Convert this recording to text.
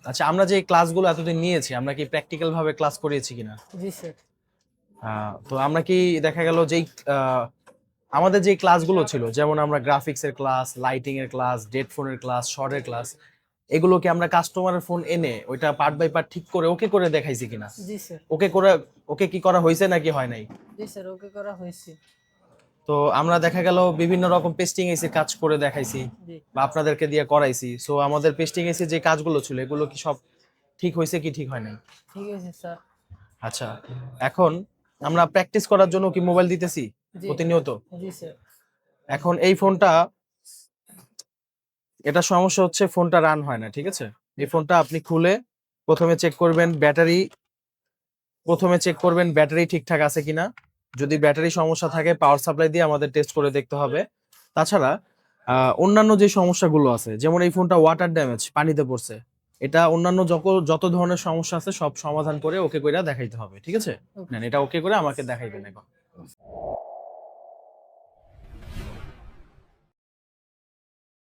আচ্ছা, আমরা যে ক্লাসগুলো এতদিন নিয়েছি আমরা কি প্র্যাকটিক্যাল ভাবে ক্লাস করিয়েছি কিনা? জি স্যার। তো আমরা কি দেখা গেল যেই আমাদের যে ক্লাসগুলো ছিল, যেমন আমরা গ্রাফিক্স এর ক্লাস, লাইটিং এর ক্লাস, ডেড ফোনের ক্লাস, শর্টের ক্লাস, এগুলো কি আমরা কাস্টমারের ফোন এনে ওইটা পার্ট বাই পার্ট ঠিক করে ওকে করে দেখাইছি কিনা? জি স্যার। ওকে করে, ওকে কি করা হয়েছে নাকি হয় নাই? জি স্যার, ওকে করা হয়েছে। তো আমরা দেখা গেল বিভিন্ন রকম পেস্টিং এসি কাজ করে দেখাইছি জি। বা আপনাদেরকে দিয়ে করাইছি। সো আমাদের পেস্টিং এসি যে কাজগুলো ছিল এগুলো কি সব ঠিক হয়েছে কি ঠিক হয় নাই? ঠিক আছে স্যার। আচ্ছা, এখন আমরা প্র্যাকটিস করার জন্য কি মোবাইল দিতেছি জি। প্রতিনিয়ত? জি স্যার। এখন এই ফোনটা, এটা সমস্যা হচ্ছে ফোনটা রান হয় না, ঠিক আছে? এই ফোনটা আপনি খুলে প্রথমে চেক করবেন ব্যাটারি, ঠিকঠাক আছে কিনা। যদি ব্যাটারি সমস্যা থাকে পাওয়ার সাপ্লাই দিয়ে আমাদের টেস্ট করে দেখতে হবে। তাছাড়া অন্যান্য যে সমস্যাগুলো আছে, যেমন এই ফোনটা ওয়াটার ড্যামেজ, পানিতে পড়ছে, এটা অন্যান্য যত ধরনের সমস্যা আছে সব সমাধান করে ওকে কইরা দেখাইতে হবে, ঠিক আছে? ওকে। নেন এটা ওকে করে আমাকে দেখাইবেন এখন।